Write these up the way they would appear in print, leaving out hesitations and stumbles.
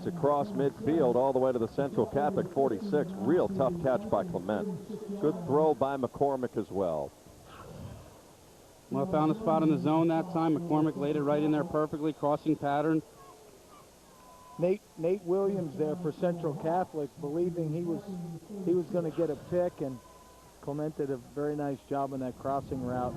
He's across midfield all the way to the Central Catholic 46. Real tough catch by Clement. Good throw by McCormick as well. Well, found a spot in the zone that time. McCormick laid it right in there perfectly, crossing pattern. Nate Williams there for Central Catholic, believing he was going to get a pick, and Clement did a very nice job on that crossing route.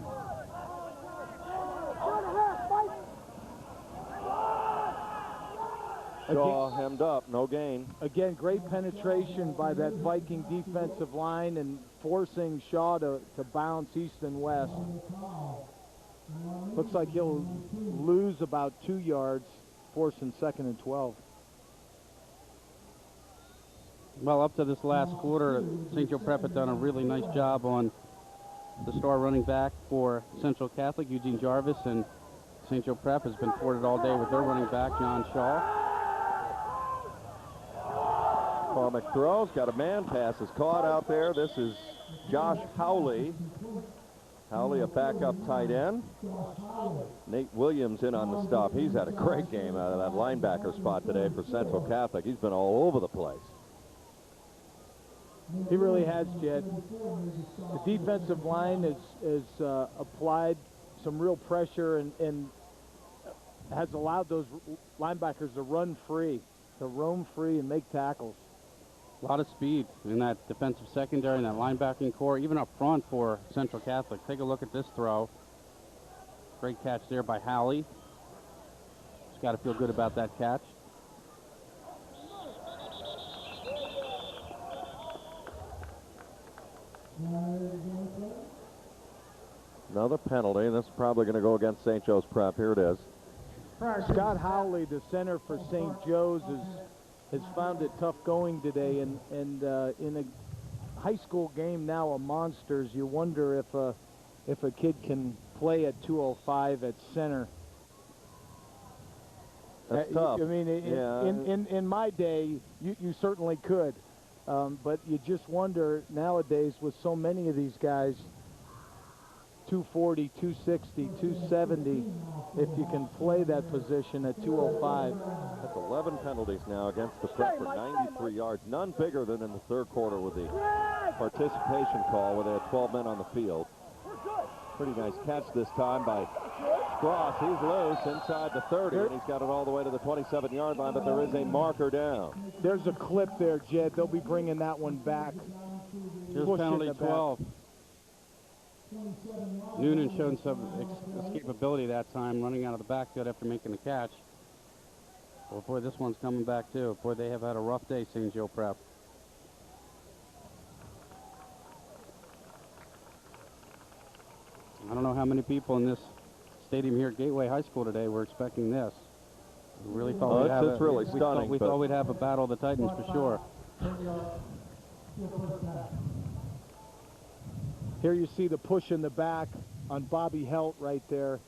Shaw hemmed up, no gain. Again, great penetration by that Viking defensive line and forcing Shaw to bounce east and west. Looks like he'll lose about 2 yards, forcing 2nd and 12. Well, up to this last quarter, St. Joe Prep had done a really nice job on the star running back for Central Catholic, Eugene Jarvis, and St. Joe Prep has been thwarted all day with their running back, John Shaw. McCormick throws, got a man pass, is caught out there. This is Josh Howley. Howley, a backup tight end. Nate Williams in on the stop. He's had a great game out of that linebacker spot today for Central Catholic. He's been all over the place. He really has, Jed. The defensive line has applied some real pressure and has allowed those linebackers to run free, to roam free and make tackles. A lot of speed in that defensive secondary and that linebacking core, even up front for Central Catholic. Take a look at this throw. Great catch there by Howley. Just got to feel good about that catch. Another penalty. This is probably going to go against St. Joe's Prep. Here it is. Scott Howley, the center for St. Joe's, has found it tough going today, and in a high school game now of monsters, you wonder if a kid can play at 205 at center. That's tough. I mean, in my day, you certainly could, but you just wonder nowadays with so many of these guys, 240, 260, 270, if you can play that position at 205. That's 11 penalties now against the Prep for 93 yards. None bigger than in the third quarter with the participation call where they had 12 men on the field. Pretty nice catch this time by Spross. He's loose inside the 30, and he's got it all the way to the 27-yard line, but there is a marker down. There's a clip there, Jed. They'll be bringing that one back. Here's penalty 12. Noonan showed some escapability that time, running out of the backfield after making the catch. Well, boy, this one's coming back, too. Boy, they have had a rough day, St. Joe Prep. I don't know how many people in this stadium here at Gateway High School today were expecting this. We really thought we'd have it's really stunning. We thought we'd have a battle of the Titans for sure. Here you see the push in the back on Bobby Helt right there.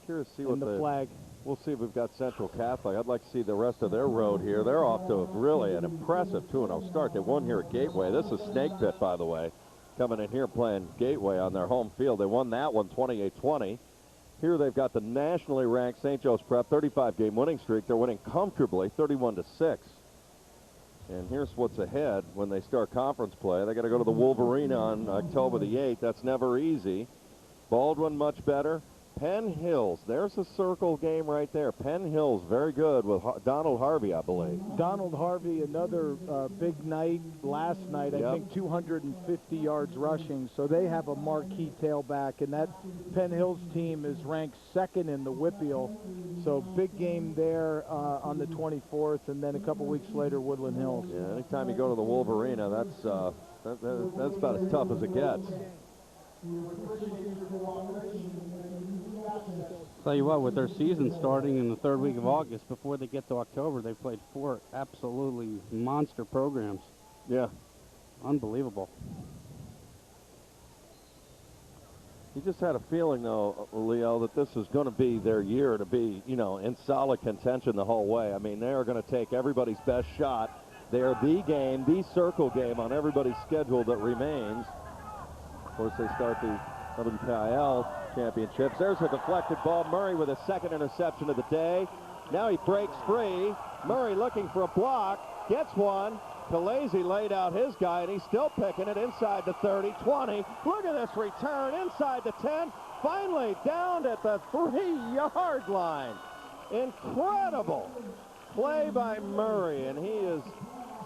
Curious to see what the flag. We'll see if we've got Central Catholic. I'd like to see the rest of their road here. They're off to really an impressive 2-0 start. They won here at Gateway. This is Snake Pit, by the way, coming in here playing Gateway on their home field. They won that one 28-20. Here they've got the nationally ranked St. Joe's Prep 35-game winning streak. They're winning comfortably 31-6. And here's what's ahead when they start conference play. They got to go to the Wolverine on October the 8th. That's never easy. Baldwin much better. Penn Hills, there's a circle game right there. Penn Hills, very good with Donald Harvey, I believe. Donald Harvey, another big night last night. I think 250 yards rushing. So they have a marquee tailback, and that Penn Hills team is ranked 2nd in the Whippeal. So big game there on the 24th, and then a couple weeks later, Woodland Hills. Yeah, anytime you go to the Wolverina, that's about as tough as it gets. Tell you what, with their season starting in the 3rd week of August, before they get to October, they played 4 absolutely monster programs. Yeah. Unbelievable. You just had a feeling, though, Leo, that this is going to be their year to be, in solid contention the whole way. I mean, they are going to take everybody's best shot. They are the game, the circle game on everybody's schedule that remains. Of course, they start the WPIL championships. There's a deflected ball. Murray with a 2nd interception of the day. Now he breaks free. Murray looking for a block. Gets one. Calesi laid out his guy, and he's still picking it inside the 30, 20. Look at this return inside the 10. Finally down at the 3-yard line. Incredible play by Murray, and he is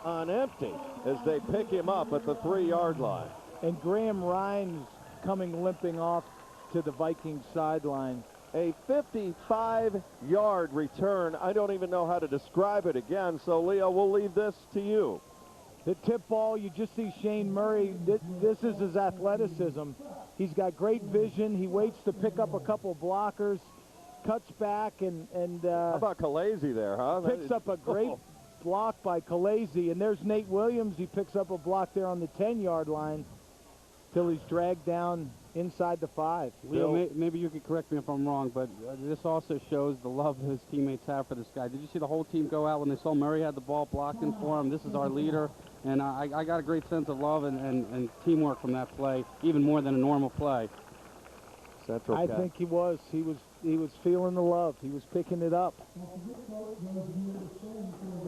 on empty as they pick him up at the 3-yard line. And Graham Rhines coming limping off to the Vikings sideline. A 55-yard return. I don't even know how to describe it again, so Leo, we'll leave this to you. The tip ball, you just see Shane Murray. This is his athleticism. He's got great vision. He waits to pick up a couple blockers, cuts back, and how about Calesi there, huh? Picks up a great block by Calesi. And there's Nate Williams. He picks up a block there on the 10-yard line till he's dragged down inside the 5. Leo, maybe you could correct me if I'm wrong, but this also shows the love his teammates have for this guy. Did you see the whole team go out when they saw Murray had the ball blocking for him? This is our leader, and I got a great sense of love and teamwork from that play, even more than a normal play. I think he was feeling the love. He was picking it up.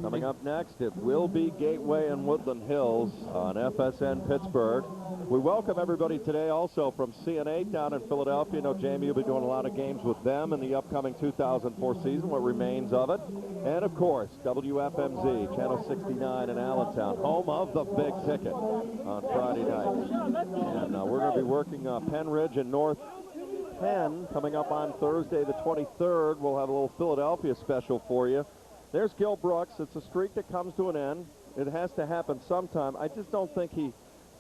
Coming up next, it will be Gateway and Woodland Hills on FSN Pittsburgh. We welcome everybody today also from CN8 down in Philadelphia. You know, Jamie, you'll be doing a lot of games with them in the upcoming 2004 season, what remains of it. And, of course, WFMZ, Channel 69 in Allentown, home of the Big Ticket on Friday night. And we're going to be working Penn Ridge and North Penn coming up on Thursday the 23rd. We'll have a little Philadelphia special for you. There's Gil Brooks. It's a streak that comes to an end. It has to happen sometime. I just don't think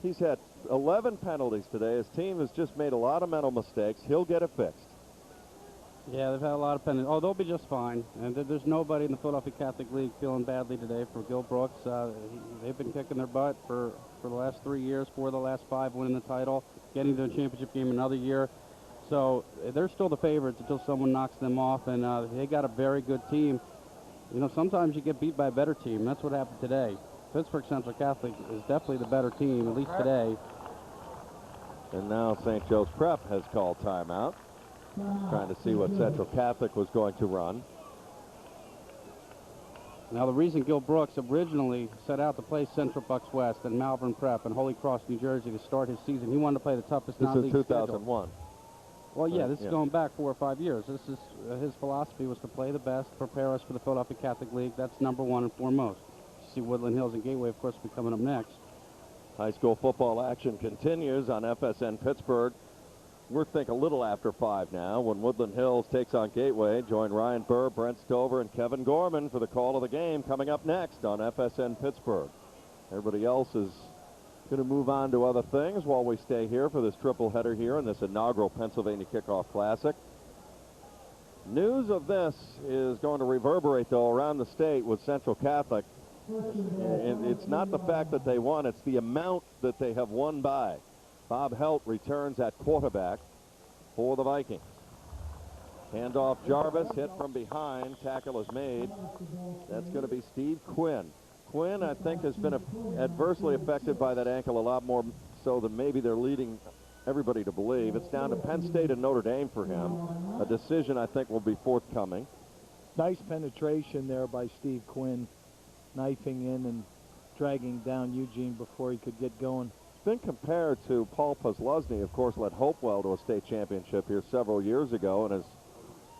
he's had 11 penalties today. His team has just made a lot of mental mistakes. He'll get it fixed. Yeah, they've had a lot of penalties. Oh, they'll be just fine. And there's nobody in the Philadelphia Catholic League feeling badly today for Gil Brooks. They've been kicking their butt for the last 3 years, 4 of the last 5 winning the title, getting to a championship game another year. So they're still the favorites until someone knocks them off, and they got a very good team. You know, sometimes you get beat by a better team. That's what happened today. Pittsburgh Central Catholic is definitely the better team, at least today. And now St. Joe's Prep has called timeout, trying to see what Central Catholic was going to run. Now, the reason Gil Brooks originally set out to play Central Bucks West and Malvern Prep and Holy Cross, New Jersey to start his season, he wanted to play the toughest non-league schedule. This is 2001. Well, yeah, this is going back 4 or 5 years. This is his philosophy was to play the best, prepare us for the Philadelphia Catholic League. That's number one and foremost. You see Woodland Hills and Gateway, of course, will be coming up next. High school football action continues on FSN Pittsburgh. We're thinking a little after 5 now when Woodland Hills takes on Gateway. Join Ryan Burr, Brent Stover, and Kevin Gorman for the call of the game coming up next on FSN Pittsburgh. Everybody else is going to move on to other things while we stay here for this triple header here in this inaugural Pennsylvania Kickoff Classic. News of this is going to reverberate, though, around the state with Central Catholic. And it's not the fact that they won, it's the amount that they have won by. Bob Helt returns at quarterback for the Vikings. Handoff Jarvis, hit from behind, tackle is made. That's going to be Steve Quinn. Quinn, I think, has been adversely affected by that ankle a lot more so than maybe they're leading everybody to believe. It's down to Penn State and Notre Dame for him. A decision, I think, will be forthcoming. Nice penetration there by Steve Quinn, knifing in and dragging down Eugene before he could get going. It's been compared to Paul Posluszny, of course, led Hopewell to a state championship here several years ago and is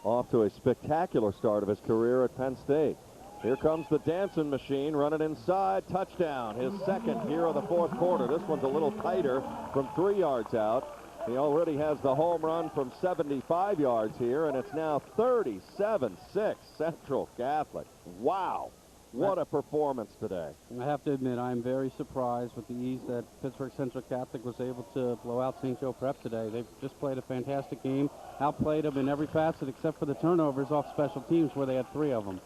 off to a spectacular start of his career at Penn State. Here comes the dancing machine, running inside, touchdown. His second here of the 4th quarter. This one's a little tighter from 3 yards out. He already has the home run from 75 yards here, and it's now 37-6 Central Catholic. Wow, what a performance today. I have to admit, I'm very surprised with the ease that Pittsburgh Central Catholic was able to blow out St. Joe Prep today. They've just played a fantastic game, outplayed them in every facet except for the turnovers off special teams where they had 3 of them.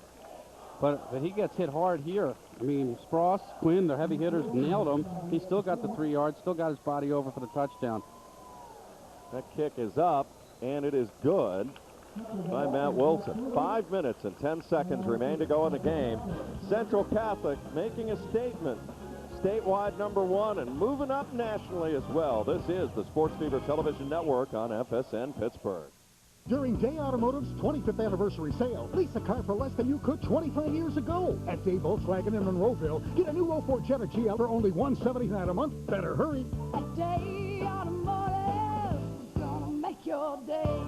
But he gets hit hard here. I mean, Spross, Quinn, their heavy hitters nailed him. He still got the 3 yards, still got his body over for the touchdown. That kick is up, and it is good by Matt Wilson. 5 minutes and 10 seconds remain to go in the game. Central Catholic making a statement. Statewide #1 and moving up nationally as well. This is the Sports Fever Television Network on FSN Pittsburgh. during Day Automotive's 25th anniversary sale. Lease a car for less than you could 25 years ago. At Day Volkswagen in Monroeville, get a new 04 Jetta GL for only $179 a month. Better hurry. At Day Automotive, gonna make your day.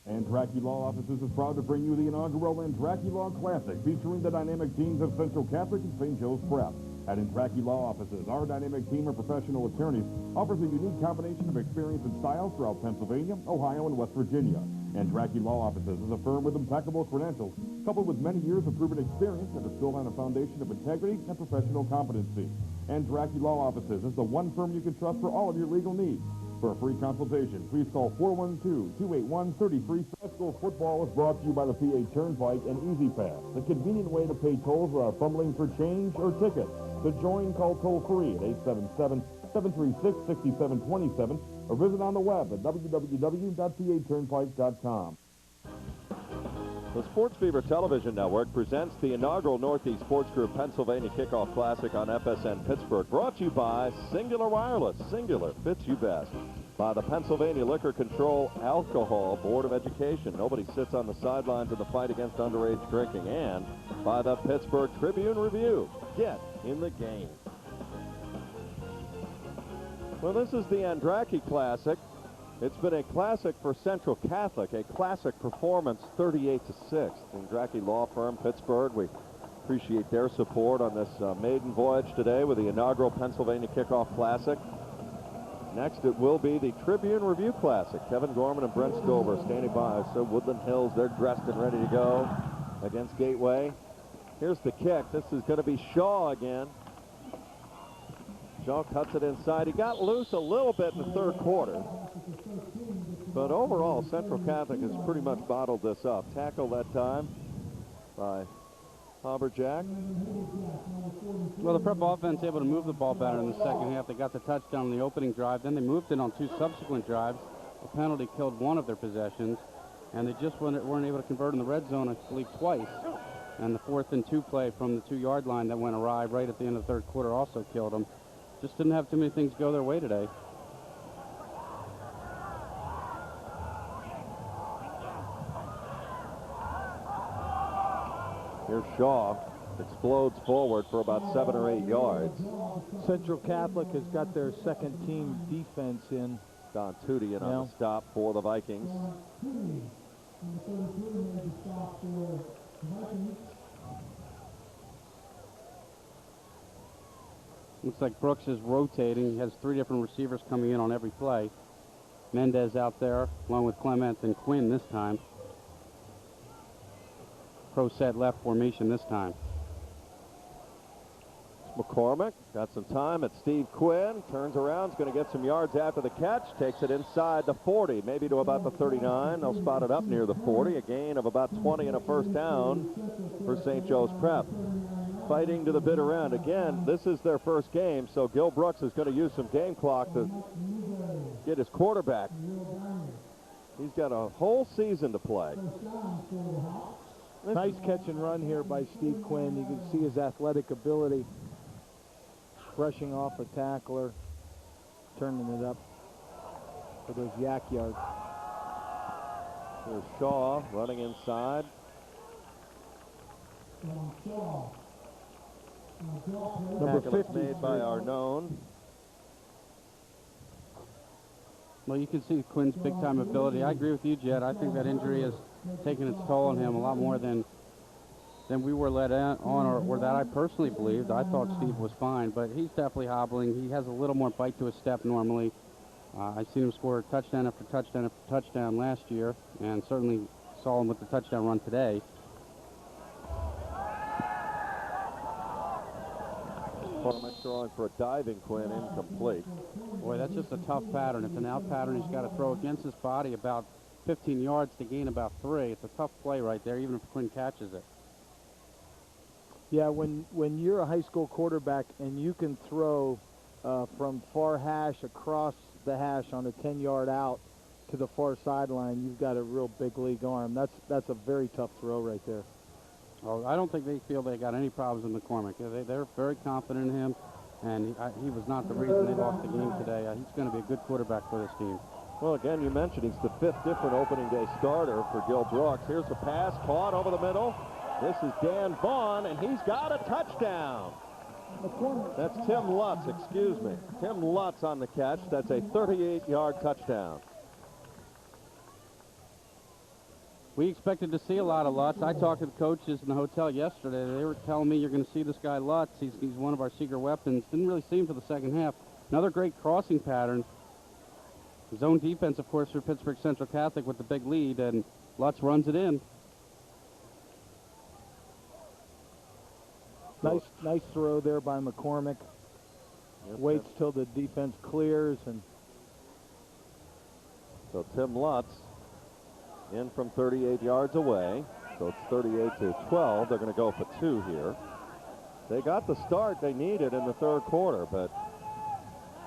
Andracky Law Offices is proud to bring you the inaugural Andracky Law Classic, featuring the dynamic teams of Central Catholic and St. Joe's Prep. At Andracky Law Offices, our dynamic team of professional attorneys offers a unique combination of experience and style throughout Pennsylvania, Ohio, and West Virginia. Andracky Law Offices is a firm with impeccable credentials, coupled with many years of proven experience that is built on a foundation of integrity and professional competency. Andracky Law Offices is the one firm you can trust for all of your legal needs. For a free consultation, please call 412-281-33. High school football is brought to you by the PA Turnpike and Easy Pass, the convenient way to pay tolls without fumbling for change or tickets. To join, call toll-free at 877-736-6727 or visit on the web at www.paturnpike.com. The Sports Fever Television Network presents the inaugural Northeast Sports Group Pennsylvania Kickoff Classic on FSN Pittsburgh, brought to you by Singular Wireless. Singular fits you best. By the Pennsylvania Liquor Control Alcohol Board of Education. Nobody sits on the sidelines in the fight against underage drinking. And by the Pittsburgh Tribune Review. Get in the game. Well, this is the Andracky Classic. It's been a classic for Central Catholic, a classic performance, 38-6. Andracky Law Firm, Pittsburgh. We appreciate their support on this maiden voyage today with the inaugural Pennsylvania Kickoff Classic. Next, it will be the Tribune Review Classic. Kevin Gorman and Brent Stover standing by. So Woodland Hills, they're dressed and ready to go against Gateway. Here's the kick. This is going to be Shaw again. Shaw cuts it inside. He got loose a little bit in the third quarter. But overall, Central Catholic has pretty much bottled this up. Tackle that time by Haberjack. Well, the Prep offense able to move the ball better in the second half. They got the touchdown on the opening drive. Then they moved it on two subsequent drives. A penalty killed one of their possessions. And they just weren't able to convert in the red zone, I believe, twice. And the 4th and 2 play from the 2-yard line that went awry right at the end of the third quarter also killed them. Just didn't have too many things go their way today. Here's Shaw. Explodes forward for about 7 or 8 yards. Central Catholic has got their second team defense in. Don Tootie in on the stop for the Vikings. Looks like Brooks is rotating. He has 3 different receivers coming in on every play. Mendez out there, along with Clement and Quinn this time. Pro set left formation this time. McCormick got some time at Steve Quinn. Turns around, is going to get some yards after the catch. Takes it inside the 40, maybe to about the 39. They'll spot it up near the 40. A gain of about 20 and a first down for St. Joe's Prep. Fighting to the bitter end. Again, this is their first game, so Gil Brooks is going to use some game clock to get his quarterback. He's got a whole season to play. Nice catch and run here by Steve Quinn. You can see his athletic ability. Brushing off a tackler, turning it up for those yak yards. Here's Shaw running inside. Number Tackle is 50 made by Arnone. Well, you can see Quinn's big-time ability. I agree with you, Jed. I think that injury has taken its toll on him a lot more than we were let on, or that I personally believed. I thought Steve was fine, but he's definitely hobbling. He has a little more bite to his step normally. I've seen him score touchdown after touchdown after touchdown last year, and certainly saw him with the touchdown run today. McCormick throwing for a diving Quinn, incomplete. Boy, that's just a tough pattern. It's an out pattern. He's got to throw against his body about 15 yards to gain about 3. It's a tough play right there, even if Quinn catches it. Yeah, when you're a high school quarterback and you can throw from far hash across the hash on a 10-yard out to the far sideline, you've got a real big league arm. That's a very tough throw right there. Well, I don't think they feel they got any problems with McCormick. They're very confident in him, and he was not the reason they lost the game today. He's going to be a good quarterback for this team. Well, again, you mentioned he's the 5th different opening day starter for Gil Brooks. Here's a pass caught over the middle. This is Dan Vaughn, and he's got a touchdown. That's Tim Lutz, excuse me. Tim Lutz on the catch. That's a 38-yard touchdown. We expected to see a lot of Lutz. I talked to the coaches in the hotel yesterday. They were telling me you're going to see this guy Lutz. He's one of our secret weapons. Didn't really see him for the second half. Another great crossing pattern. Zone defense, of course, for Pittsburgh Central Catholic with the big lead, and Lutz runs it in. Nice throw there by McCormick. Yep, Waits till the defense clears, and so Tim Lutz in from 38 yards away. So it's 38-12. They're going to go for 2 here. They got the start they needed in the 3rd quarter, but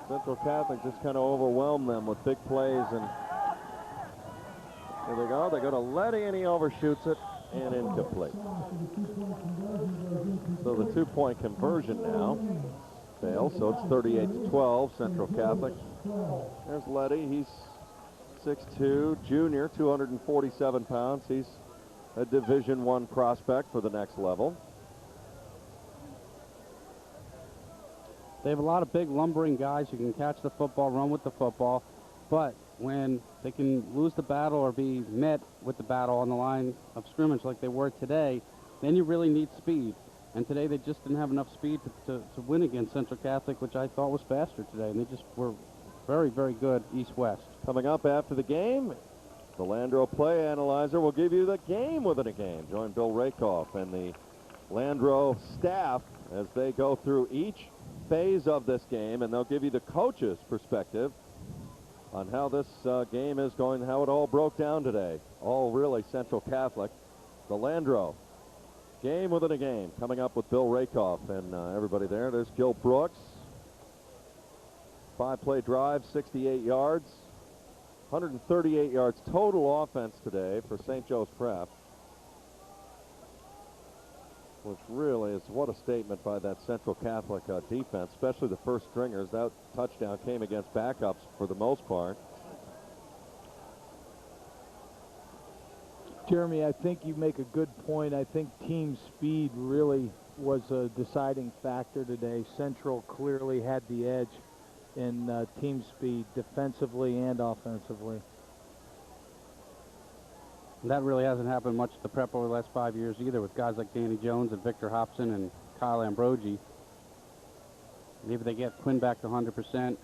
Central Catholic just kind of overwhelmed them with big plays, and here they go. They go to Letty, and he overshoots it, and incomplete. So the 2-point conversion now fails, so it's 38-12, Central Catholic. There's Letty. He's 6'2", junior, 247 pounds. He's a Division I prospect for the next level. They have a lot of big lumbering guys who can catch the football, run with the football, but when they can lose the battle or be met with the battle on the line of scrimmage like they were today, then you really need speed. And today they just didn't have enough speed to win against Central Catholic, which I thought was faster today. And they just were very, very good east-west. Coming up after the game, the Landro Play Analyzer will give you the game within a game. Join Bill Rakoff and the Landro staff as they go through each phase of this game, and they'll give you the coach's perspective on how this game is going, how it all broke down today. All really Central Catholic. The Landro game within a game coming up with Bill Rakoff and everybody there. There's Gil Brooks. 5-play drive, 68 yards. 138 yards total offense today for St. Joe's Prep. Which really is what a statement by that Central Catholic defense, especially the first stringers. That touchdown came against backups for the most part. Jeremy, I think you make a good point. I think team speed really was a deciding factor today. Central clearly had the edge in team speed, defensively and offensively. That really hasn't happened much at the Prep over the last 5 years either, with guys like Danny Jones and Victor Hobson and Kyle Ambrogi. Maybe they get Quinn back to 100%.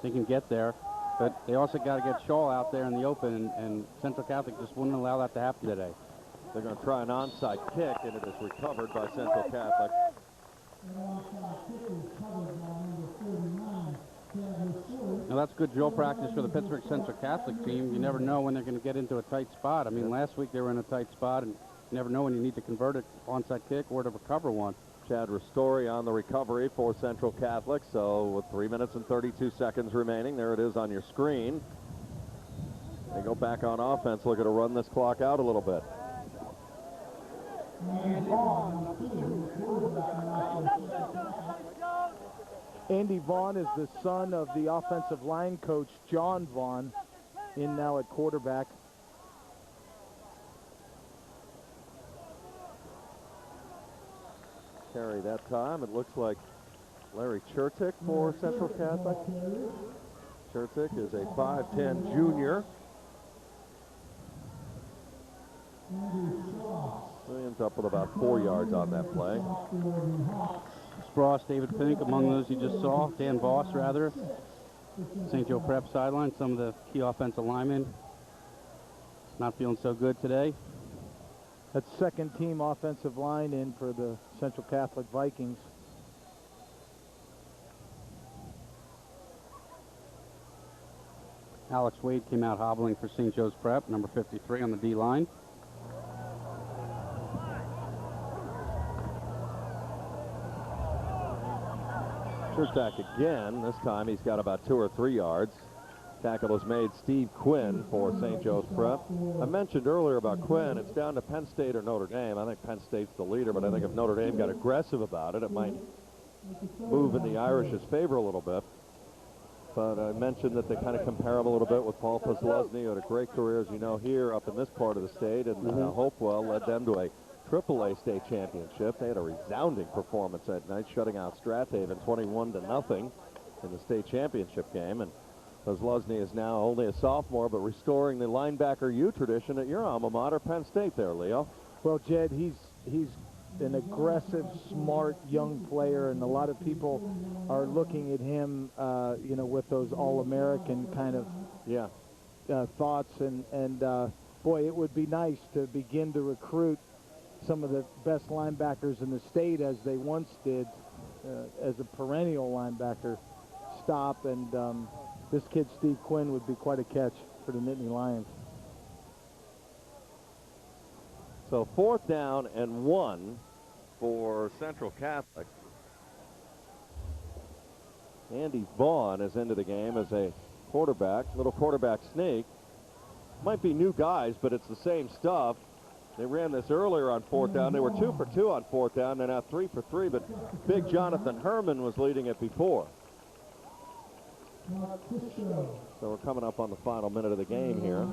They can get there, but they also got to get Shaw out there in the open, and Central Catholic just wouldn't allow that to happen today. They're going to try an onside kick, and it is recovered by Central Catholic. Now that's good drill practice for the Pittsburgh Central Catholic team. You never know when they're going to get into a tight spot. I mean, last week they were in a tight spot, and you never know when you need to convert an onside kick or to recover one. Chad Ristori on the recovery for Central Catholic. So with 3 minutes and 32 seconds remaining, there it is on your screen. They go back on offense, looking to run this clock out a little bit. Andy Vaughn is the son of the offensive line coach, John Vaughn, in now at quarterback. Carry that time. It looks like Larry Chertik for Central Catholic. Chertik is a 5'10 junior. He ends up with about 4 yards on that play. Spross, David Fink, among those you just saw. Dan Voss, rather. St. Joe Prep sideline. Some of the key offensive linemen not feeling so good today. That's second team offensive line in for the Central Catholic Vikings. Alex Wade came out hobbling for St. Joe's Prep, number 53 on the D-line. Chertak again. This time he's got about 2 or 3 yards. Tackle is made Steve Quinn for St. Joe's Prep. I mentioned earlier about Quinn. It's down to Penn State or Notre Dame. I think Penn State's the leader, but I think if Notre Dame got aggressive about it, it might move in the Irish's favor a little bit. But I mentioned that they kind of compare him a little bit with Paul Posluszny, who had a great career, as you know, here up in this part of the state, and Hopewell led them to a AAA state championship. They had a resounding performance that night, shutting out Strathaven 21-0 in the state championship game. And Posluszny is now only a sophomore, but restoring the linebacker U tradition at your alma mater, Penn State there, Leo. Well, Jed, he's an aggressive, smart young player, and a lot of people are looking at him, you know, with those All-American kind of thoughts. And boy, it would be nice to begin to recruit some of the best linebackers in the state, as they once did, as a perennial linebacker stop. And this kid, Steve Quinn, would be quite a catch for the Nittany Lions. So 4th down and 1 for Central Catholic. Andy Vaughn is into the game as a quarterback, little quarterback sneak. Might be new guys, but it's the same stuff. They ran this earlier on 4th down. They were 2 for 2 on 4th down. They're now 3 for 3, but big Jonathan Herman was leading it before. So we're coming up on the final minute of the game here.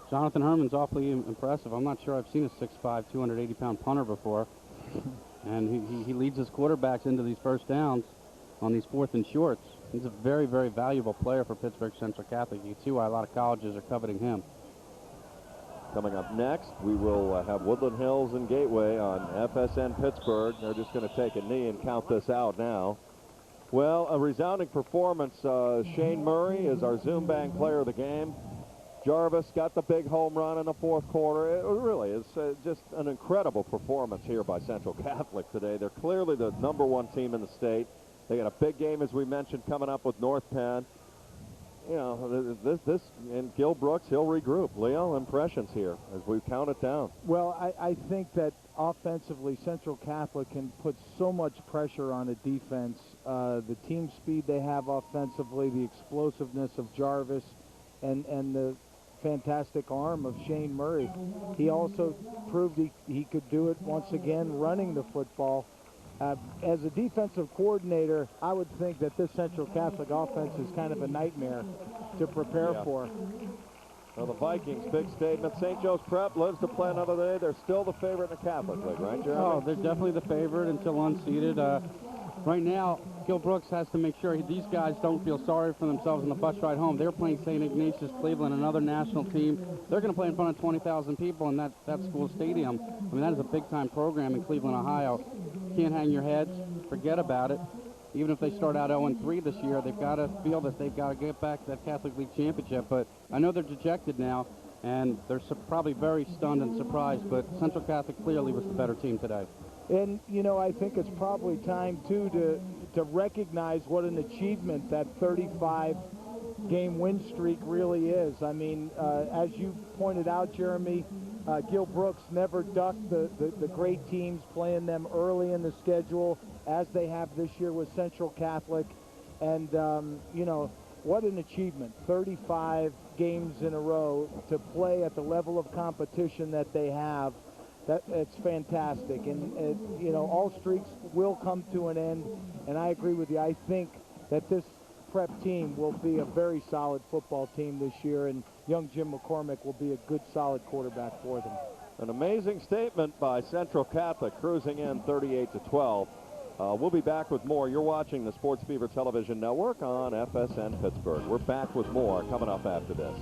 Jonathan Herman's awfully impressive. I'm not sure I've seen a 6'5", 280-pound punter before. And he leads his quarterbacks into these first downs on these 4th and shorts. He's a very, very valuable player for Pittsburgh Central Catholic. You can see why a lot of colleges are coveting him. Coming up next, we will have Woodland Hills and Gateway on FSN Pittsburgh. They're just going to take a knee and count this out now. Well, a resounding performance. Shane Murray is our Zoom Bang player of the game. Jarvis got the big home run in the 4th quarter. It really is just an incredible performance here by Central Catholic today. They're clearly the #1 team in the state. They got a big game, as we mentioned, coming up with North Penn. You know, this and Gil Brooks, he'll regroup. Leo, impressions here as we count it down. Well, I think that offensively, Central Catholic can put so much pressure on a defense. The team speed they have offensively, the explosiveness of Jarvis, and the fantastic arm of Shane Murray. He also proved he could do it once again running the football. As a defensive coordinator, I would think that this Central Catholic offense is kind of a nightmare to prepare for. Well, the Vikings, big statement. St. Joe's Prep lives to play another day. They're still the favorite in the Catholic League, right, Jeremy? Oh, they're definitely the favorite until unseated. Right now, Gil Brooks has to make sure these guys don't feel sorry for themselves on the bus ride home. They're playing St. Ignatius, Cleveland, another national team. They're going to play in front of 20,000 people in that school stadium. I mean, that is a big-time program in Cleveland, Ohio. Can't hang your heads. Forget about it. Even if they start out 0-3 this year, they've got to feel that they've got to get back to that Catholic League championship. But I know they're dejected now, and they're probably very stunned and surprised. But Central Catholic clearly was the better team today. And, you know, I think it's probably time, too, to recognize what an achievement that 35-game win streak really is. I mean, as you pointed out, Jeremy, Gil Brooks never ducked the great teams, playing them early in the schedule, as they have this year with Central Catholic. And, you know, what an achievement. 35 games in a row to play at the level of competition that they have. It's fantastic, and you know, all streaks will come to an end, and I agree with you. I think that this prep team will be a very solid football team this year, and young Jim McCormick will be a good, solid quarterback for them. An amazing statement by Central Catholic, cruising in 38-12. We'll be back with more. You're watching the Sports Fever Television Network on FSN Pittsburgh. We're back with more coming up after this.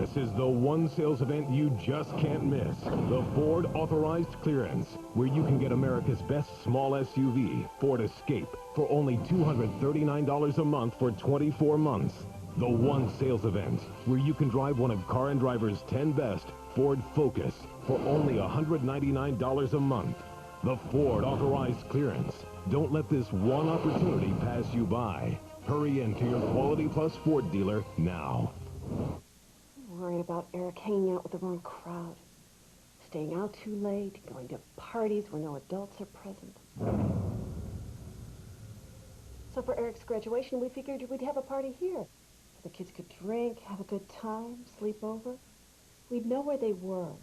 This is the one sales event you just can't miss. The Ford Authorized Clearance, where you can get America's best small SUV, Ford Escape, for only $239 a month for 24 months. The one sales event, where you can drive one of Car and Driver's 10 best, Ford Focus, for only $199 a month. The Ford Authorized Clearance. Don't let this one opportunity pass you by. Hurry into your Quality Plus Ford dealer now. Worried about Eric hanging out with the wrong crowd, staying out too late, going to parties where no adults are present. So for Eric's graduation, we figured we'd have a party here. The kids could drink, have a good time, sleep over. We'd know where they were.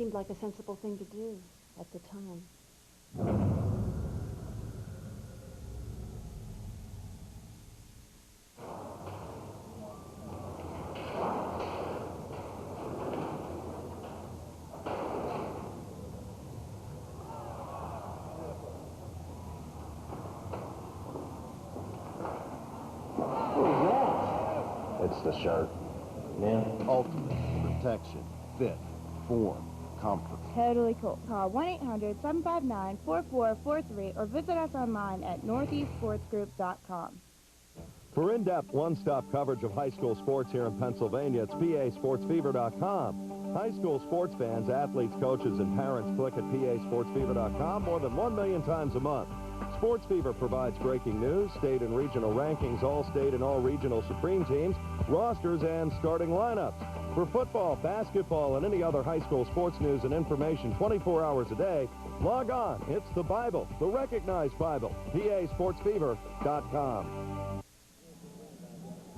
seemed like a sensible thing to do at the time. It's the shirt. Yeah. Ultimate protection, fit, form, comfort. Totally cool. Call 1-800-759-4443 or visit us online at northeastsportsgroup.com. For in-depth, one-stop coverage of high school sports here in Pennsylvania, it's PASportsFever.com. High school sports fans, athletes, coaches, and parents click at PASportsFever.com more than 1 million times a month. Sports Fever provides breaking news, state and regional rankings, all-state and all-regional Supreme teams, rosters, and starting lineups. For football, basketball, and any other high school sports news and information 24 hours a day, log on. It's the Bible, the recognized Bible, PASportsFever.com.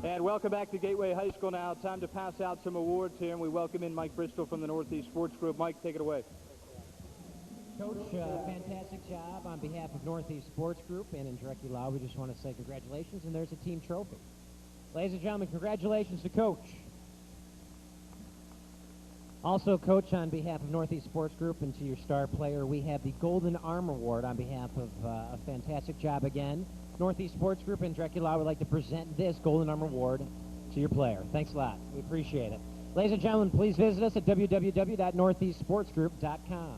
And welcome back to Gateway High School now. Time to pass out some awards here, and we welcome in Mike Bristol from the Northeast Sports Group. Mike, take it away. Coach, fantastic job on behalf of Northeast Sports Group and in Direckie Law. We just want to say congratulations, and there's a team trophy. Ladies and gentlemen, congratulations to Coach. Also, Coach, on behalf of Northeast Sports Group and to your star player, we have the Golden Arm Award on behalf of a fantastic job again. Northeast Sports Group and Direckie Law would like to present this Golden Arm Award to your player. Thanks a lot. We appreciate it. Ladies and gentlemen, please visit us at www.northeastsportsgroup.com.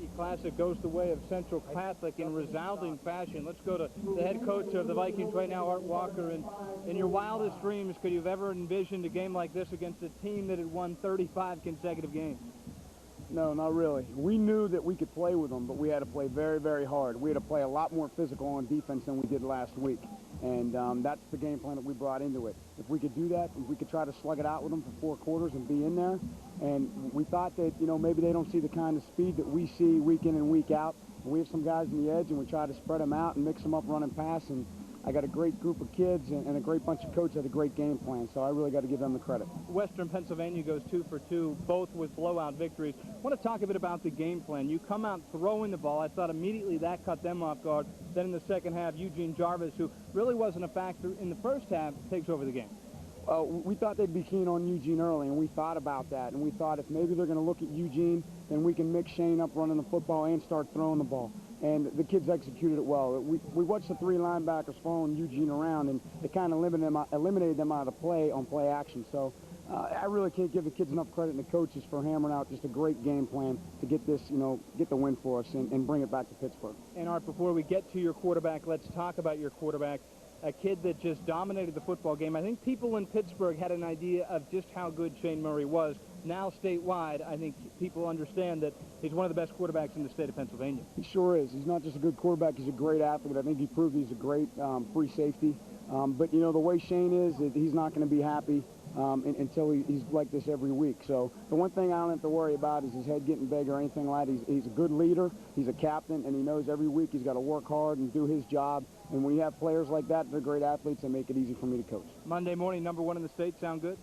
The Classic goes the way of Central Catholic in resounding fashion. Let's go to the head coach of the Vikings right now, Art Walker. And in your wildest dreams, could you have ever envisioned a game like this against a team that had won 35 consecutive games? No, not really. We knew that we could play with them, but we had to play very, very hard. We had to play a lot more physical on defense than we did last week. And that's the game plan that we brought into it. If we could do that, if we could try to slug it out with them for 4 quarters and be in there. And we thought that, you know, maybe they don't see the kind of speed that we see week in and week out. We have some guys on the edge, and we try to spread them out and mix them up run and pass. And I got a great group of kids and a great bunch of coaches that had a great game plan, so I really got to give them the credit. Western Pennsylvania goes 2 for 2, both with blowout victories. I want to talk a bit about the game plan. You come out throwing the ball. I thought immediately that caught them off guard. Then in the second half, Eugene Jarvis, who really wasn't a factor in the first half, takes over the game. We thought they'd be keen on Eugene early, and we thought about that. And we thought if maybe they're going to look at Eugene, then we can mix Shane up running the football and start throwing the ball. And the kids executed it well. We watched the 3 linebackers following Eugene around, and it kind of eliminated them out of the play on play action. So I really can't give the kids enough credit and the coaches for hammering out just a great game plan to get this, you know, get the win for us and bring it back to Pittsburgh. And Art, before we get to your quarterback, let's talk about your quarterback. A kid that just dominated the football game. I think people in Pittsburgh had an idea of just how good Shane Murray was. Now statewide, I think people understand that he's one of the best quarterbacks in the state of Pennsylvania. He sure is. He's not just a good quarterback, he's a great athlete. I think he proved he's a great free safety. But, you know, the way Shane is, he's not going to be happy until he's like this every week. So the one thing I don't have to worry about is his head getting big or anything like that. He's a good leader, he's a captain, and he knows every week he's got to work hard and do his job. And when you have players like that, they're great athletes, and make it easy for me to coach. Monday morning, #1 in the state. Sound good?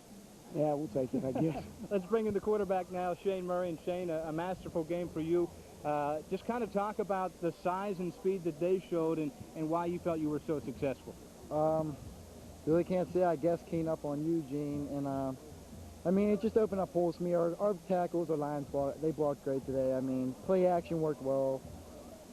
Yeah, we'll take it, I guess. Let's bring in the quarterback now, Shane Murray. And Shane, a masterful game for you. Just kind of talk about the size and speed that they showed and why you felt you were so successful. Really can't say, I guess, keen up on Eugene. And, I mean, it just opened up holes for me. Our tackles, our lines, they blocked great today. I mean, play action worked well.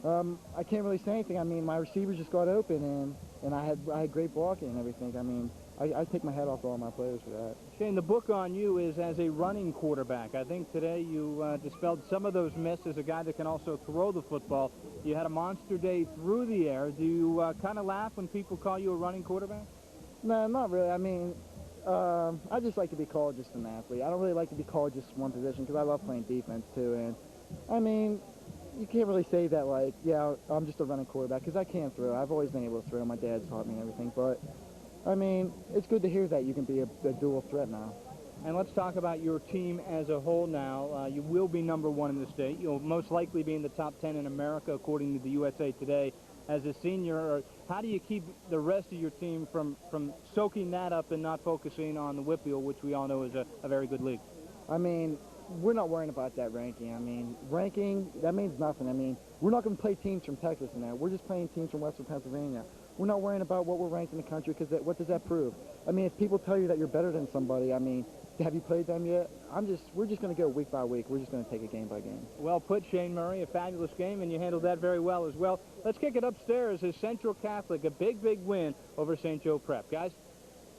I can't really say anything. I mean, my receivers just got open, and I had great blocking and everything. I mean, I take my head off to all my players for that. Shane, the book on you is as a running quarterback. I think today you dispelled some of those myths as a guy that can also throw the football. You had a monster day through the air. Do you kind of laugh when people call you a running quarterback? No, not really. I mean, I just like to be called just an athlete. I don't really like to be called just one position because I love playing defense too. And, I mean, you can't really say that, like, yeah, I'm just a running quarterback because I can't throw. I've always been able to throw. My dad's taught me and everything. But, I mean, it's good to hear that you can be a dual threat now. And let's talk about your team as a whole now. You will be #1 in the state. You'll most likely be in the top 10 in America, according to the USA Today. As a senior, how do you keep the rest of your team from soaking that up and not focusing on the WPIAL, which we all know is a very good league? I mean, we're not worrying about that ranking. I mean, ranking, that means nothing. I mean, we're not going to play teams from Texas in that. We're just playing teams from Western Pennsylvania. We're not worrying about what we're ranked in the country, because what does that prove? I mean, if people tell you that you're better than somebody, I mean, have you played them yet? We're just going to go week by week. We're just going to take it game by game. Well put, Shane Murray. A fabulous game, and you handled that very well as well. Let's kick it upstairs as Central Catholic, a big, big win over St. Joe Prep. Guys?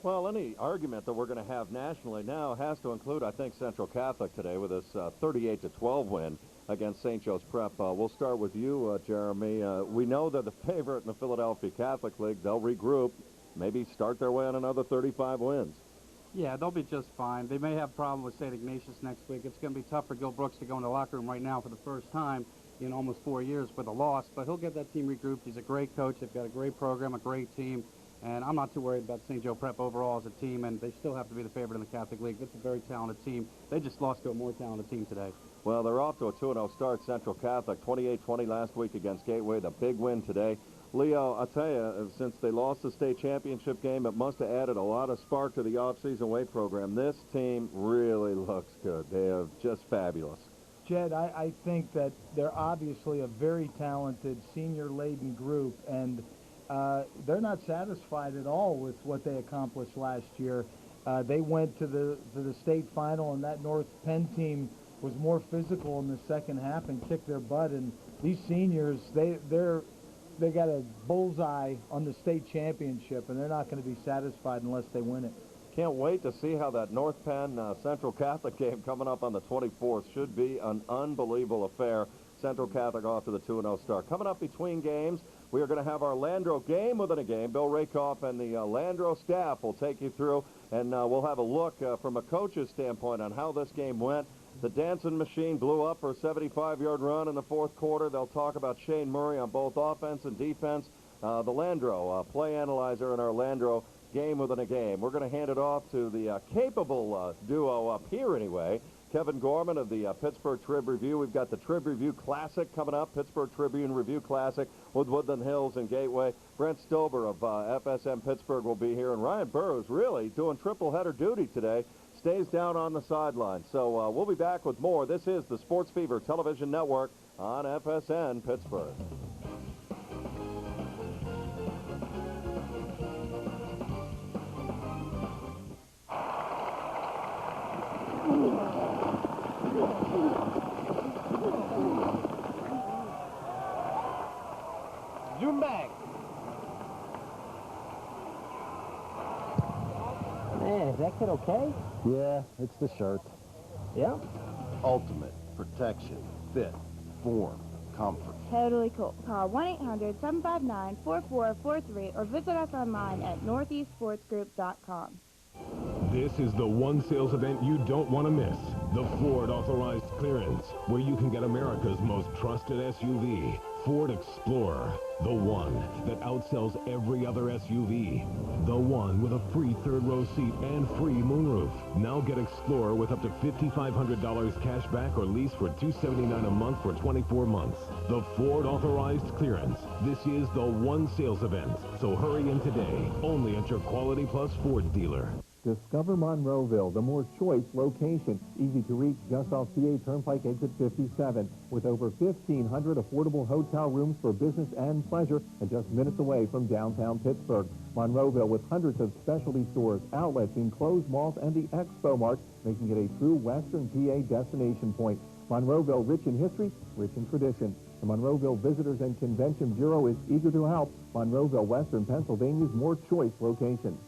Well, any argument that we're going to have nationally now has to include, I think, Central Catholic today with this 38-12 win against St. Joe's Prep. We'll start with you, Jeremy. We know they're the favorite in the Philadelphia Catholic League. They'll regroup, maybe start their way on another 35 wins. Yeah, they'll be just fine. They may have a problem with St. Ignatius next week. It's going to be tough for Gil Brooks to go in the locker room right now for the first time in almost 4 years with a loss, but he'll get that team regrouped. He's a great coach. They've got a great program, a great team. And I'm not too worried about St. Joe Prep overall as a team, and they still have to be the favorite in the Catholic League. It's a very talented team. They just lost to a more talented team today. Well, they're off to a 2-0 start. Central Catholic, 28-20 last week against Gateway. The big win today. Leo, I'll tell you, since they lost the state championship game, it must have added a lot of spark to the off-season weight program. This team really looks good. They are just fabulous. Jed, I think that they're obviously a very talented, senior-laden group, and they're not satisfied at all with what they accomplished last year. They went to the state final, and that North Penn team was more physical in the second half and kicked their butt. And these seniors, they got a bullseye on the state championship, and they're not going to be satisfied unless they win it. Can't wait to see how that North Penn Central Catholic game coming up on the 24th should be an unbelievable affair. Central Catholic off to the 2-0 start. Coming up between games, we are going to have our Landro game within a game. Bill Rakoff and the Landro staff will take you through, and we'll have a look from a coach's standpoint on how this game went. The dancing machine blew up for a 75-yard run in the fourth quarter. They'll talk about Shane Murray on both offense and defense. The Landro play analyzer in our Landro game within a game. We're going to hand it off to the capable duo up here anyway. Kevin Gorman of the Pittsburgh Trib Review. We've got the Trib Review Classic coming up, Pittsburgh Tribune Review Classic with Woodland Hills and Gateway. Brent Stober of FSM Pittsburgh will be here, and Ryan Burrows really doing triple header duty today. Stays down on the sideline. So we'll be back with more. This is the Sports Fever Television Network on FSN Pittsburgh. Zoom back. Man, is that kid okay? Yeah, it's the shirt. Yeah? Ultimate protection, fit, form, comfort. Totally cool. Call 1-800-759-4443 or visit us online at northeastsportsgroup.com. This is the one sales event you don't want to miss. The Ford Authorized Clearance, where you can get America's most trusted SUV, Ford Explorer. The one that outsells every other SUV. The one with a free third-row seat and free moonroof. Now get Explorer with up to $5,500 cash back or lease for $279 a month for 24 months. The Ford Authorized Clearance. This is the one sales event. So hurry in today, only at your Quality Plus Ford dealer. Discover Monroeville, the more choice location. Easy to reach just off PA Turnpike exit 57. With over 1,500 affordable hotel rooms for business and pleasure and just minutes away from downtown Pittsburgh. Monroeville with hundreds of specialty stores, outlets, enclosed malls, and the Expo Mart, making it a true Western PA destination point. Monroeville, rich in history, rich in tradition. The Monroeville Visitors and Convention Bureau is eager to help. Monroeville, Western Pennsylvania's more choice location.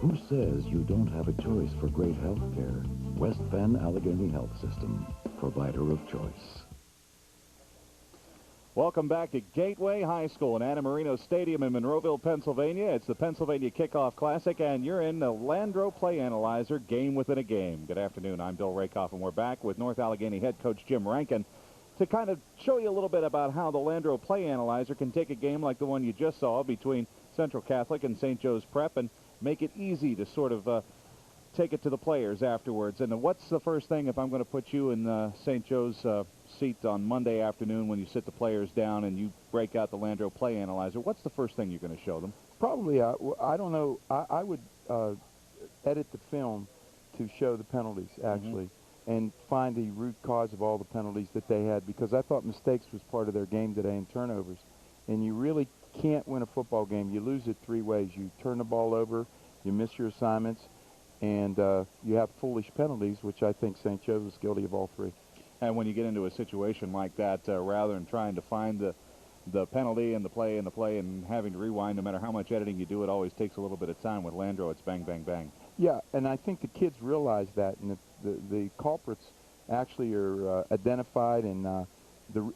Who says you don't have a choice for great health care? West Penn Allegheny Health System, provider of choice. Welcome back to Gateway High School in Anna Marino Stadium in Monroeville, Pennsylvania. It's the Pennsylvania Kickoff Classic, and you're in the Landro Play Analyzer, game within a game. Good afternoon. I'm Bill Rakoff, and we're back with North Allegheny head coach Jim Rankin. to kind of show you a little bit about how the Landro Play Analyzer can take a game like the one you just saw between Central Catholic and St. Joe's Prep and make it easy to sort of take it to the players afterwards. And what's the first thing, if I'm going to put you in St. Joe's seat on Monday afternoon when you sit the players down and you break out the Landro Play Analyzer, what's the first thing you're going to show them? Probably, I don't know, I would edit the film to show the penalties, actually, and find the root cause of all the penalties that they had, because I thought mistakes was part of their game today and turnovers. And you really can't win a football game. You lose it three ways. You turn the ball over, you miss your assignments, and you have foolish penalties, which I think St. Joe's was guilty of all three. And when you get into a situation like that, rather than trying to find the penalty and the play and having to rewind, no matter how much editing you do, it always takes a little bit of time. With Landro, it's bang, bang, bang. Yeah, and I think the kids realize that, and the culprits actually are identified, and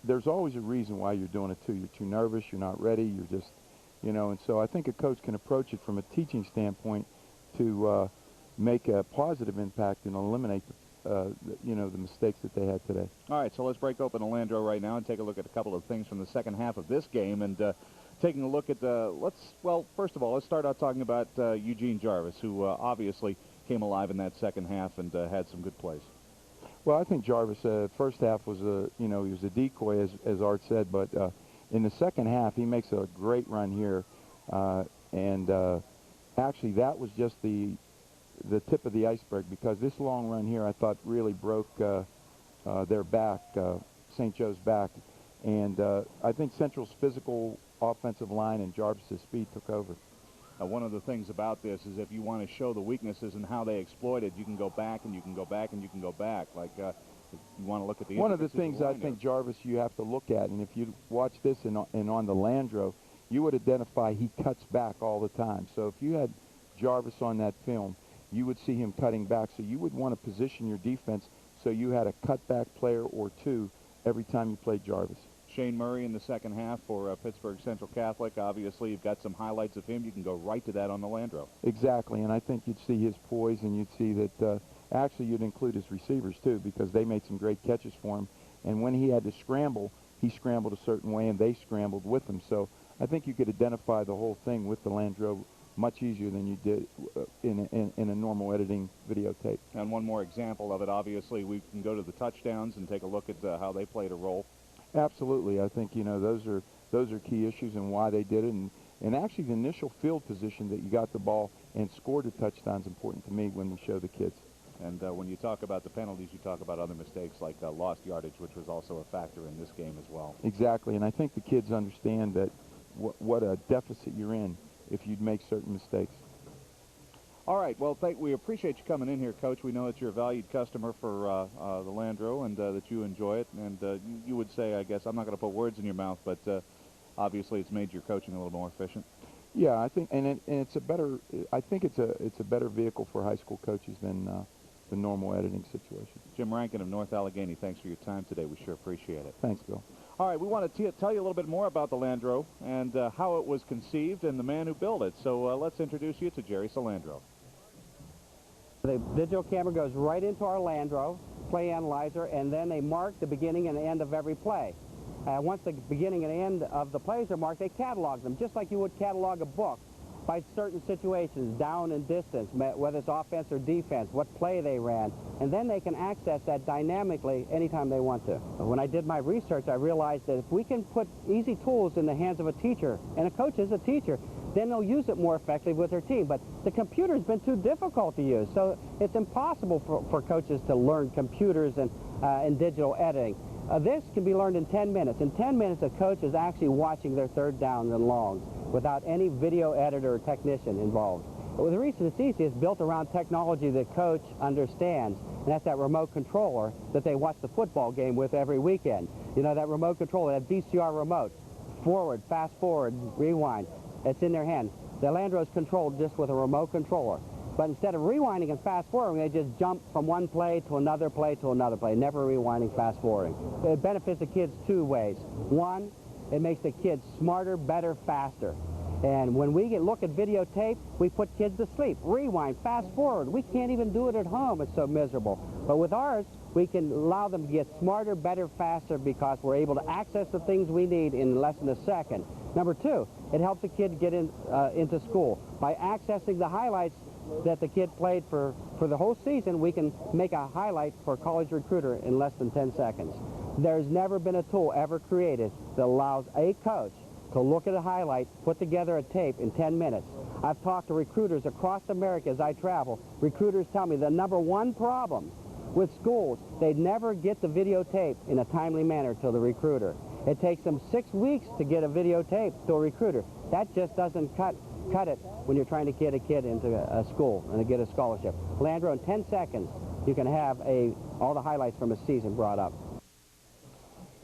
there's always a reason why you're doing it, too. You're too nervous, you're not ready, you're just, you know, and so I think a coach can approach it from a teaching standpoint to make a positive impact and eliminate you know, the mistakes that they had today. All right, so let's break open the Landro right now and take a look at a couple of things from the second half of this game. And taking a look at well, first of all, let's start out talking about Eugene Jarvis, who obviously came alive in that second half and had some good plays. Well, I think Jarvis, first half was you know, he was a decoy, as Art said, but in the second half, he makes a great run here. And actually, that was just the tip of the iceberg, because this long run here I thought really broke their back, St. Joe's back, and I think Central's physical offensive line and Jarvis's speed took over. One of the things about this is if you want to show the weaknesses and how they exploited, you can go back and you can go back and you can go back. Like if you want to look at the one of the things I think, Jarvis, you have to look at, and if you watch this and on the Landro, you would identify he cuts back all the time. So if you had Jarvis on that film, you would see him cutting back. So you would want to position your defense so you had a cutback player or two every time you played Jarvis. Shane Murray in the second half for Pittsburgh Central Catholic. Obviously, you've got some highlights of him. You can go right to that on the Landro. Exactly, and I think you'd see his poise, and you'd see that actually you'd include his receivers too, because they made some great catches for him. And when he had to scramble, he scrambled a certain way, and they scrambled with him. So I think you could identify the whole thing with the Landro much easier than you did in a normal editing videotape. And one more example of it, obviously, we can go to the touchdowns and take a look at how they played a role. Absolutely. I think, you know, those are key issues and why they did it. And actually the initial field position that you got the ball and scored a touchdown is important to me when we show the kids. And when you talk about the penalties, you talk about other mistakes like lost yardage, which was also a factor in this game as well. Exactly. And I think the kids understand that what a deficit you're in if you'd make certain mistakes. All right, well, we appreciate you coming in here, Coach. We know that you're a valued customer for the Landro and that you enjoy it. And you would say, I guess, I'm not going to put words in your mouth, but obviously it's made your coaching a little more efficient. Yeah, I think, and it's a better. I think it's a better vehicle for high school coaches than the normal editing situation. Jim Rankin of North Allegheny, thanks for your time today. We sure appreciate it. Thanks, Bill. All right, we want to tell you a little bit more about the Landro and how it was conceived and the man who built it. So let's introduce you to Jerry Salandro. The digital camera goes right into our Landro play analyzer, and then they mark the beginning and end of every play. Once the beginning and end of the plays are marked, they catalog them, just like you would catalog a book, by certain situations, down and distance, whether it's offense or defense, what play they ran, and then they can access that dynamically anytime they want to. When I did my research, I realized that if we can put easy tools in the hands of a teacher, and a coach is a teacher, then they'll use it more effectively with their team. But the computer's been too difficult to use, so it's impossible for coaches to learn computers and digital editing. This can be learned in 10 minutes. In 10 minutes, a coach is actually watching their third downs and longs without any video editor or technician involved. But the reason it's easy is built around technology that coach understands, and that's that remote controller that they watch the football game with every weekend. You know, that remote controller, that VCR remote, forward, fast forward, rewind, it's in their hand. The Landro is controlled just with a remote controller. But instead of rewinding and fast forwarding, they just jump from one play to another play to another play, never rewinding, fast forwarding. It benefits the kids two ways. One, it makes the kids smarter, better, faster. And when we look at videotape, we put kids to sleep. Rewind, fast forward. We can't even do it at home. It's so miserable. But with ours, we can allow them to get smarter, better, faster because we're able to access the things we need in less than a second. Number two, it helps a kid get into school. By accessing the highlights that the kid played for the whole season, we can make a highlight for a college recruiter in less than 10 seconds. There's never been a tool ever created that allows a coach to look at a highlight, put together a tape in 10 minutes. I've talked to recruiters across America as I travel. Recruiters tell me the number one problem with schools, they never get the videotape in a timely manner to the recruiter. It takes them 6 weeks to get a videotape to a recruiter. That just doesn't cut it when you're trying to get a kid into a school and to get a scholarship. Landro, in 10 seconds, you can have all the highlights from a season brought up.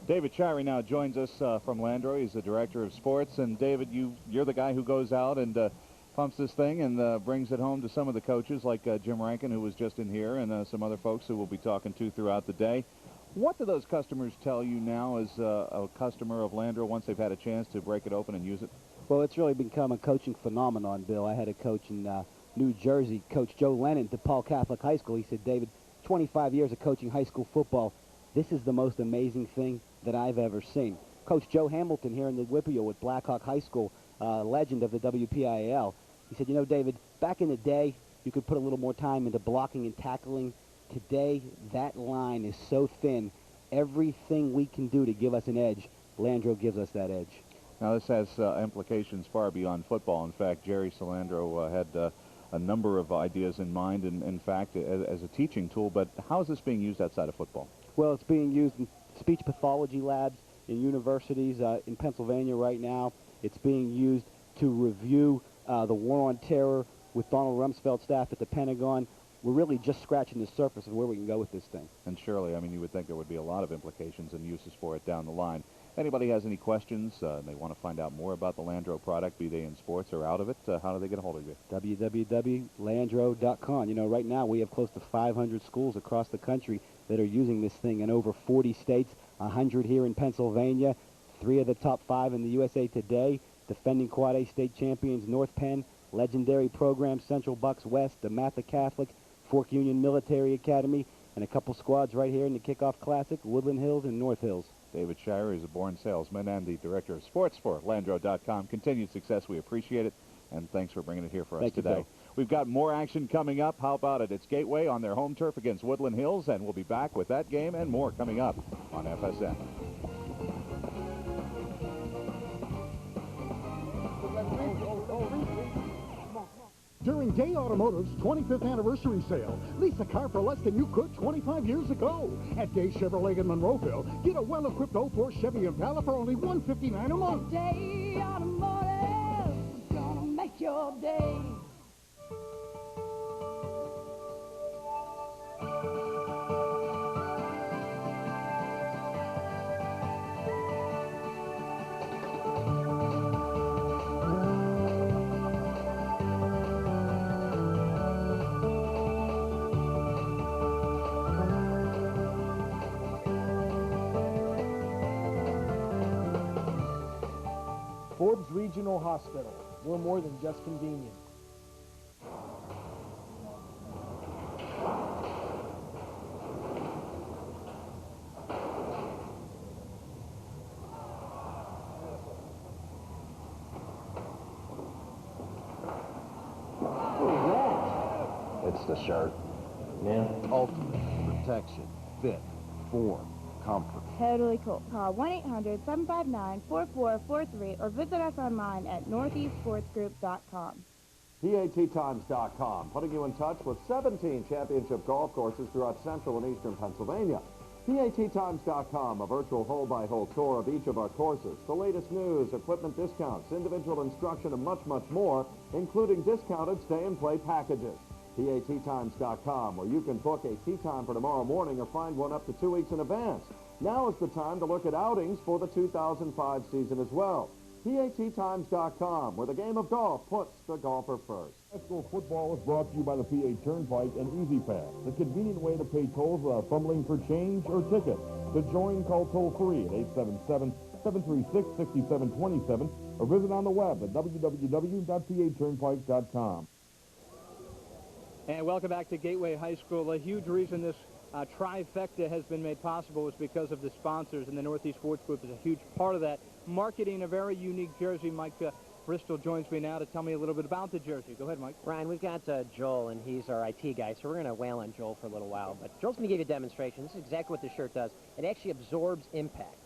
David Shirey now joins us from Landro. He's the director of sports. And David, you're the guy who goes out and pumps this thing and brings it home to some of the coaches like Jim Rankin, who was just in here, and some other folks who we'll be talking to throughout the day. What do those customers tell you now as a customer of Landro once they've had a chance to break it open and use it? Well, it's really become a coaching phenomenon, Bill. I had a coach in New Jersey, Coach Joe Lennon, DePaul Catholic High School. He said, David, 25 years of coaching high school football, this is the most amazing thing that I've ever seen. Coach Joe Hamilton here in the Whippeal at Blackhawk High School, legend of the WPIAL, he said, you know, David, back in the day, you could put a little more time into blocking and tackling. Today, that line is so thin. Everything we can do to give us an edge, Landro gives us that edge. Now, this has implications far beyond football. In fact, Jerry Salandro had a number of ideas in mind, and in fact, as a teaching tool. But how is this being used outside of football? Well, it's being used in speech pathology labs in universities in Pennsylvania right now. It's being used to review the war on terror with Donald Rumsfeld's staff at the Pentagon. We're really just scratching the surface of where we can go with this thing. And surely, I mean, you would think there would be a lot of implications and uses for it down the line. If anybody has any questions and they want to find out more about the Landro product, be they in sports or out of it, how do they get a hold of you? www.landro.com. You know, right now we have close to 500 schools across the country that are using this thing in over 40 states, 100 here in Pennsylvania, 3 of the top 5 in the USA Today, defending Quad A state champions North Penn, legendary programs Central Bucks West, DeMatha Catholic, Fork Union Military Academy, and a couple squads right here in the Kickoff Classic, Woodland Hills and North Hills. David Shirey is a born salesman and the director of sports for Landro.com. Continued success. We appreciate it, and thanks for bringing it here for us today. We've got more action coming up. How about it? It's Gateway on their home turf against Woodland Hills, and we'll be back with that game and more coming up on FSN. During Gay Automotive's 25th anniversary sale, lease a car for less than you could 25 years ago. At Gay Chevrolet in Monroeville, get a well-equipped 04 Chevy Impala for only $159 a month. Gay Automotive is gonna make your day. Forbes Regional Hospital. We're more than just convenient. It's the shirt. Yeah. Ultimate protection, fit, form, comfort. Totally cool. Call 1-800-759-4443 or visit us online at northeastsportsgroup.com. PATtimes.com, putting you in touch with 17 championship golf courses throughout central and eastern Pennsylvania. PATtimes.com, a virtual hole-by-hole tour of each of our courses. The latest news, equipment discounts, individual instruction, and much, much more, including discounted stay-and-play packages. PATtimes.com, where you can book a tee time for tomorrow morning or find one up to 2 weeks in advance. Now is the time to look at outings for the 2005 season as well. PATtimes.com, where the game of golf puts the golfer first. High school football is brought to you by the PA Turnpike and Easy Pass, the convenient way to pay tolls without fumbling for change or tickets. To join, call toll-free at 736-6727, or visit on the web at www.paturnpike.com. And welcome back to Gateway High School. A huge reason this trifecta has been made possible is because of the sponsors, and the Northeast Sports Group is a huge part of that. Marketing a very unique jersey. Mike Bristol joins me now to tell me a little bit about the jersey. Go ahead, Mike. Ryan, we've got Joel, and he's our IT guy, so we're going to wail on Joel for a little while. But Joel's going to give you a demonstration. This is exactly what the shirt does. It actually absorbs impact.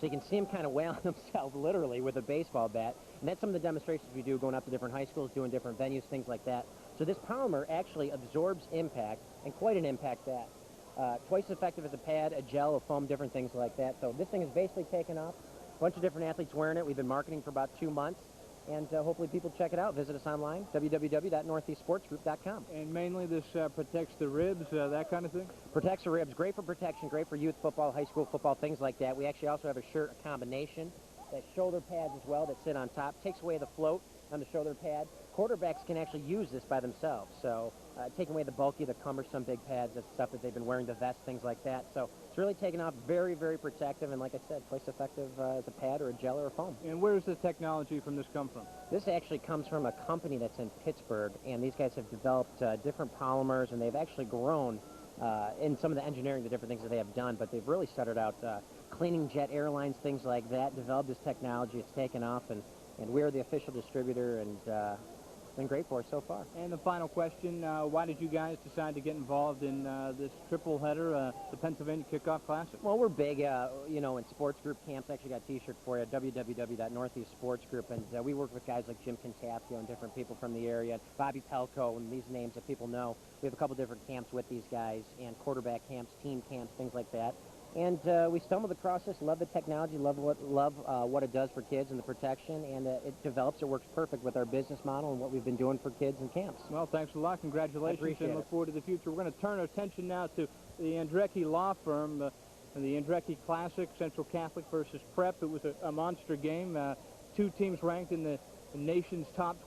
So you can see him kind of wailing himself literally with a baseball bat. And that's some of the demonstrations we do going up to different high schools, doing different venues, things like that. So this polymer actually absorbs impact, and quite an impact that. Twice as effective as a pad, a gel, a foam, different things like that. So this thing is basically taken off. A bunch of different athletes wearing it. We've been marketing for about 2 months. And hopefully people check it out. Visit us online, www.northeastsportsgroup.com. And mainly this protects the ribs, that kind of thing? Protects the ribs. Great for protection, great for youth football, high school football, things like that. We actually also have a shirt, a combination, that shoulder pads as well that sit on top. Takes away the float on the shoulder pad. Quarterbacks can actually use this by themselves. So taking away the bulky, the cumbersome big pads, that's stuff that they've been wearing, the vests, things like that. So it's really taken off, very, very protective, and like I said, twice effective as a pad or a gel or a foam. And where's the technology from this come from? This actually comes from a company that's in Pittsburgh, and these guys have developed different polymers, and they've actually grown in some of the engineering, the different things that they have done, but they've really started out cleaning jet airlines, things like that, developed this technology. It's taken off, and we're the official distributor, and it's been great for us so far. And the final question, why did you guys decide to get involved in this triple header, the Pennsylvania Kickoff Classic? Well, we're big, you know, in sports group camps. Actually got a T-shirt for you, www.northeastsportsgroup, and we work with guys like Jim Contafio and different people from the area, Bobby Pelko, and these names that people know. We have a couple different camps with these guys, and quarterback camps, team camps, things like that. And we stumbled across this, love the technology, love what it does for kids and the protection, and it develops, it works perfect with our business model and what we've been doing for kids and camps. Well, thanks a lot. Congratulations, and look forward to the future. We're going to turn our attention now to the Andrecki Law Firm, the Andrecki Classic, Central Catholic versus Prep. It was a monster game. 2 teams ranked in the nation's top